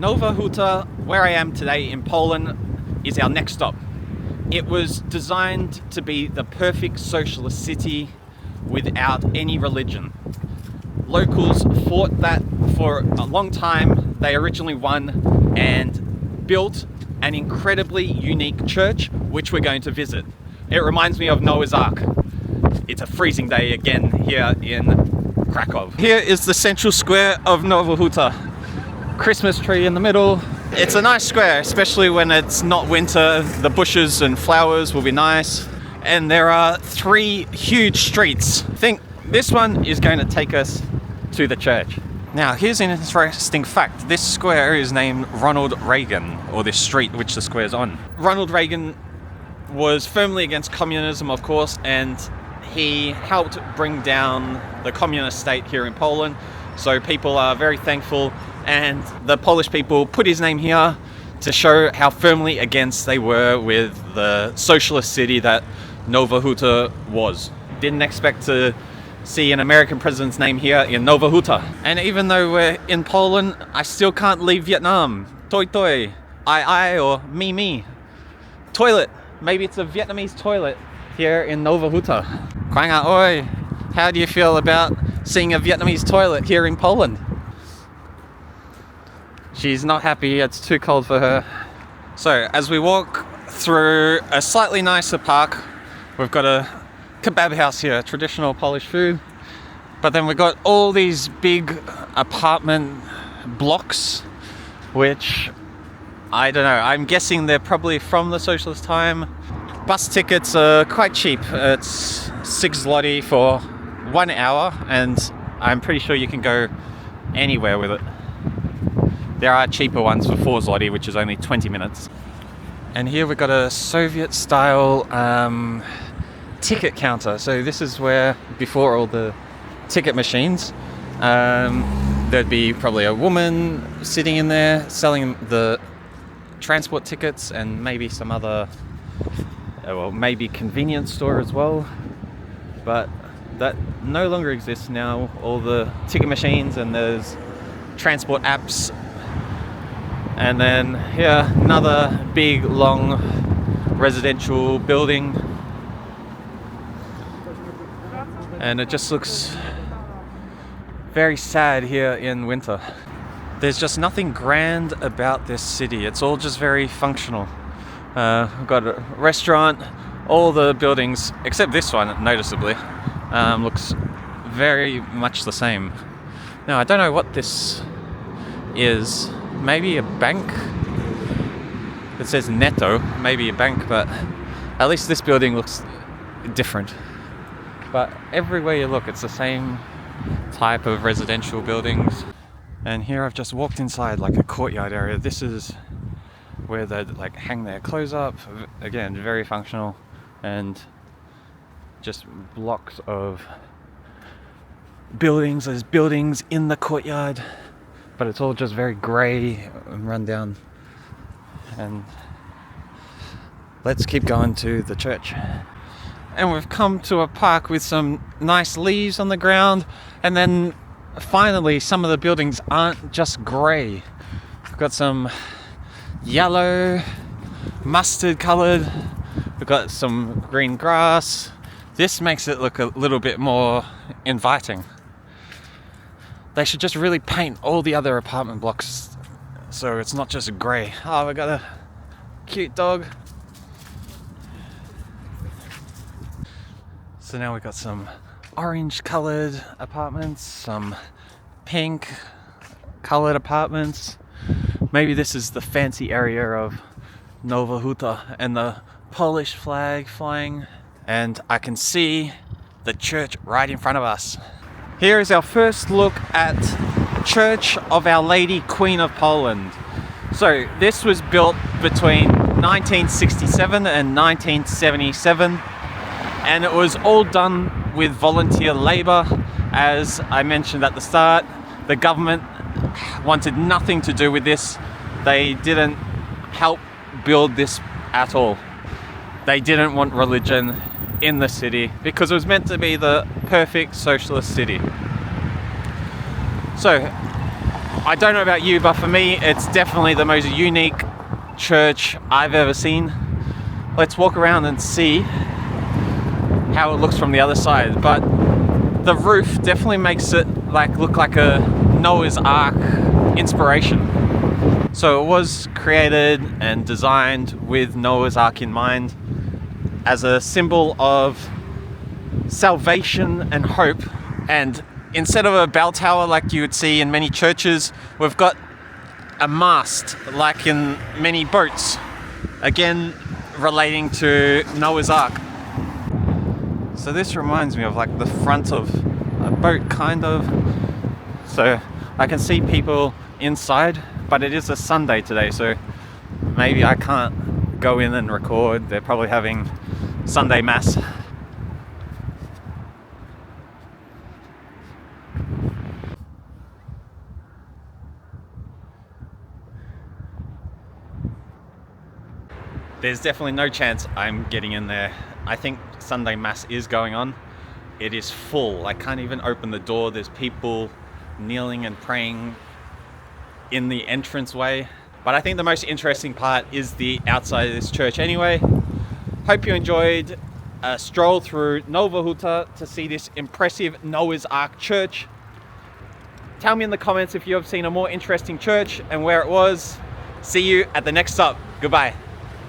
Nowa Huta, where I am today in Poland, is our next stop. It was designed to be the perfect socialist city without any religion. Locals fought that for a long time. They originally won and built an incredibly unique church, which we're going to visit. It reminds me of Noah's Ark. It's a freezing day again here in Kraków. Here is the central square of Nowa Huta. Christmas tree in the middle. It's a nice square, especially when it's not winter. The bushes and flowers will be nice. And there are 3 huge streets. I think this one is going to take us to the church. Now, here's an interesting fact. This square is named Ronald Reagan, or this street which the square is on. Ronald Reagan was firmly against communism, of course, and he helped bring down the communist state here in Poland. So people are very thankful, and the Polish people put his name here to show how firmly against they were with the socialist city that Nowa Huta was. Didn't expect to see an American president's name here in Nowa Huta. And even though we're in Poland, I still can't leave Vietnam. Toi toi, ai, or me me. Toilet, maybe it's a Vietnamese toilet here in Nowa Huta. Quang a oi, how do you feel about seeing a Vietnamese toilet here in Poland? She's not happy, it's too cold for her. So as we walk through a slightly nicer park, we've got a kebab house here, traditional Polish food. But then we've got all these big apartment blocks, which, I don't know, I'm guessing they're probably from the socialist time. Bus tickets are quite cheap. It's 6 zloty for 1 hour, and I'm pretty sure you can go anywhere with it. There are cheaper ones for 4 zloty, which is only 20 minutes. And here we've got a Soviet-style ticket counter. So this is where, before all the ticket machines, there'd be probably a woman sitting in there selling the transport tickets, and maybe some other, well, maybe convenience store as well. But that no longer exists now. All the ticket machines, and there's transport apps. And then here, another big, long residential building. And it just looks very sad here in winter. There's just nothing grand about this city. It's all just very functional. We've got a restaurant. All the buildings, except this one, noticeably, looks very much the same. Now, I don't know what this is. Maybe a bank? It says Netto, maybe a bank, but at least this building looks different. But everywhere you look, it's the same type of residential buildings. And here I've just walked inside like a courtyard area. This is where they like hang their clothes up. Again, very functional, and just blocks of buildings. There's buildings in the courtyard, but it's all just very grey and run down. And let's keep going to the church. And we've come to a park with some nice leaves on the ground, and then finally some of the buildings aren't just grey. We've got some yellow, mustard coloured, we've got some green grass. This makes it look a little bit more inviting. They should just really paint all the other apartment blocks so it's not just grey. Oh, we got a cute dog. So now we've got some orange coloured apartments, some pink coloured apartments. Maybe this is the fancy area of Nowa Huta, and the Polish flag flying. And I can see the church right in front of us. Here is our first look at Church of Our Lady Queen of Poland. So this was built between 1967 and 1977, and it was all done with volunteer labour. As I mentioned at the start, the government wanted nothing to do with this. They didn't help build this at all. They didn't want religion in the city because it was meant to be the perfect socialist city. So I don't know about you, but for me, it's definitely the most unique church I've ever seen. Let's walk around and see how it looks from the other side. But the roof definitely makes it look like a Noah's Ark inspiration. So it was created and designed with Noah's Ark in mind as a symbol of salvation and hope. And instead of a bell tower like you would see in many churches, we've got a mast like in many boats, again relating to Noah's Ark. So this reminds me of like the front of a boat, kind of. So I can see people inside, but it is a Sunday today, so maybe I can't go in and record. They're probably having Sunday Mass. There's definitely no chance I'm getting in there. I think Sunday Mass is going on. It is full. I can't even open the door. There's people kneeling and praying in the entranceway. But I think the most interesting part is the outside of this church anyway. Hope you enjoyed a stroll through Nowa Huta to see this impressive Noah's Ark church. Tell me in the comments if you have seen a more interesting church and where it was. See you at the next stop. Goodbye.